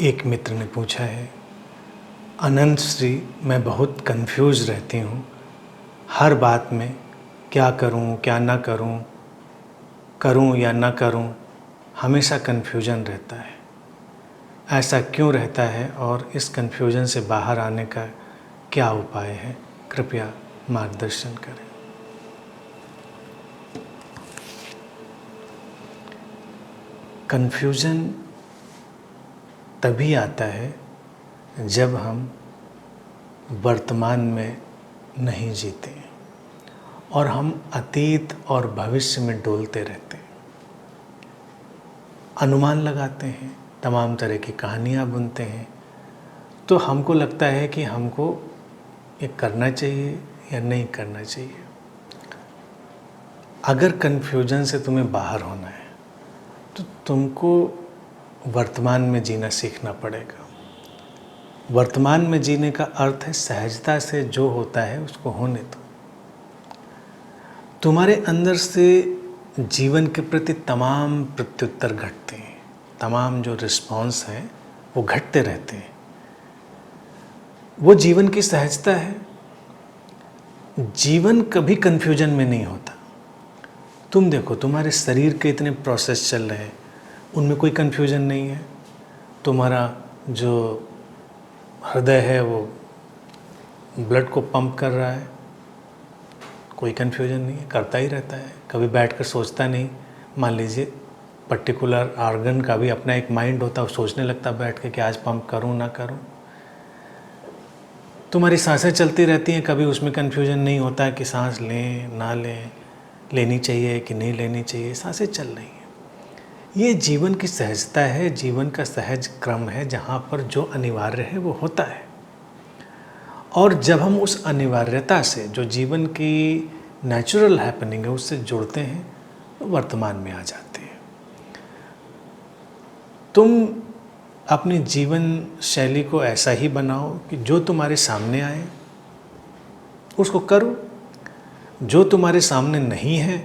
एक मित्र ने पूछा है, अनंत श्री, मैं बहुत कंफ्यूज रहती हूँ हर बात में। क्या करूँ क्या ना करूँ, करूँ या ना करूँ, हमेशा कन्फ्यूजन रहता है। ऐसा क्यों रहता है और इस कन्फ्यूजन से बाहर आने का क्या उपाय है? कृपया मार्गदर्शन करें। कन्फ्यूजन तभी आता है जब हम वर्तमान में नहीं जीते और हम अतीत और भविष्य में डोलते रहते हैं, अनुमान लगाते हैं, तमाम तरह की कहानियाँ बुनते हैं। तो हमको लगता है कि हमको ये करना चाहिए या नहीं करना चाहिए। अगर कन्फ्यूजन से तुम्हें बाहर होना है तो तुमको वर्तमान में जीना सीखना पड़ेगा। वर्तमान में जीने का अर्थ है सहजता से जो होता है उसको होने दो। तुम्हारे अंदर से जीवन के प्रति तमाम प्रत्युत्तर घटते हैं, तमाम जो रिस्पॉन्स हैं वो घटते रहते हैं। वो जीवन की सहजता है। जीवन कभी कन्फ्यूजन में नहीं होता। तुम देखो, तुम्हारे शरीर के इतने प्रोसेस चल रहे हैं, उनमें कोई कन्फ्यूजन नहीं है। तुम्हारा जो हृदय है वो ब्लड को पंप कर रहा है, कोई कन्फ्यूजन नहीं है, करता ही रहता है, कभी बैठकर सोचता नहीं। मान लीजिए पर्टिकुलर ऑर्गन का भी अपना एक माइंड होता है, वो सोचने लगता है बैठ के कि आज पंप करूं ना करूं। तुम्हारी सांसें चलती रहती हैं, कभी उसमें कन्फ्यूजन नहीं होता है कि सांस लें ना लें, लेनी चाहिए कि नहीं लेनी चाहिए, सांसें चल रही हैं। ये जीवन की सहजता है, जीवन का सहज क्रम है, जहाँ पर जो अनिवार्य है वो होता है। और जब हम उस अनिवार्यता से, जो जीवन की नेचुरल हैपनिंग है, उससे जुड़ते हैं तो वर्तमान में आ जाते हैं। तुम अपनी जीवन शैली को ऐसा ही बनाओ कि जो तुम्हारे सामने आए उसको करो, जो तुम्हारे सामने नहीं है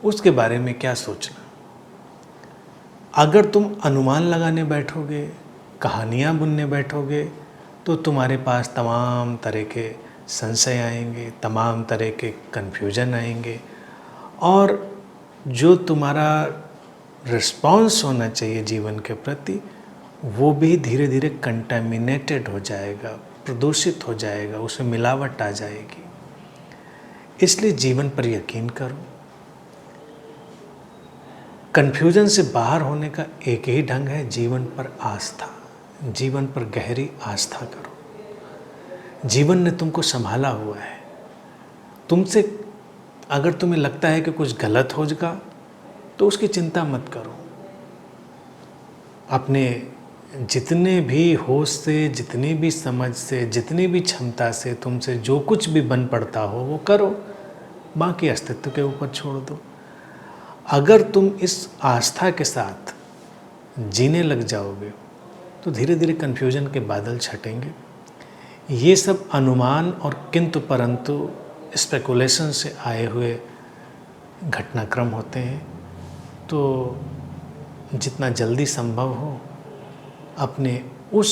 उसके बारे में क्या सोचना। अगर तुम अनुमान लगाने बैठोगे, कहानियाँ बुनने बैठोगे, तो तुम्हारे पास तमाम तरह के संशय आएंगे, तमाम तरह के कन्फ्यूजन आएंगे, और जो तुम्हारा रिस्पॉन्स होना चाहिए जीवन के प्रति वो भी धीरे धीरे कंटामिनेटेड हो जाएगा, प्रदूषित हो जाएगा, उसमें मिलावट आ जाएगी। इसलिए जीवन पर यकीन करो। कन्फ्यूजन से बाहर होने का एक ही ढंग है, जीवन पर आस्था। जीवन पर गहरी आस्था करो। जीवन ने तुमको संभाला हुआ है। तुमसे अगर तुम्हें लगता है कि कुछ गलत हो जाएगा तो उसकी चिंता मत करो। अपने जितने भी होश से, जितनी भी समझ से, जितनी भी क्षमता से तुमसे जो कुछ भी बन पड़ता हो वो करो, बाकी अस्तित्व के ऊपर छोड़ दो। अगर तुम इस आस्था के साथ जीने लग जाओगे तो धीरे धीरे कन्फ्यूजन के बादल छटेंगे। ये सब अनुमान और किंतु परंतु स्पेकुलेशन से आए हुए घटनाक्रम होते हैं। तो जितना जल्दी संभव हो अपने उस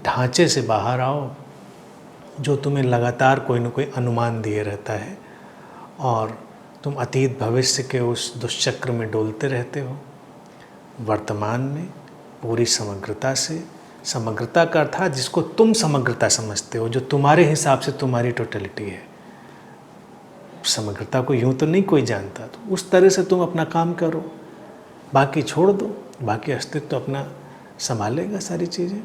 ढांचे से बाहर आओ जो तुम्हें लगातार कोई न कोई अनुमान दिए रहता है, और तुम अतीत भविष्य के उस दुष्चक्र में डोलते रहते हो। वर्तमान में पूरी समग्रता से, समग्रता का अर्थ है जिसको तुम समग्रता समझते हो, जो तुम्हारे हिसाब से तुम्हारी टोटलिटी है। समग्रता को यूं तो नहीं कोई जानता, तो उस तरह से तुम अपना काम करो, बाकी छोड़ दो, बाकी अस्तित्व अपना संभालेगा सारी चीज़ें।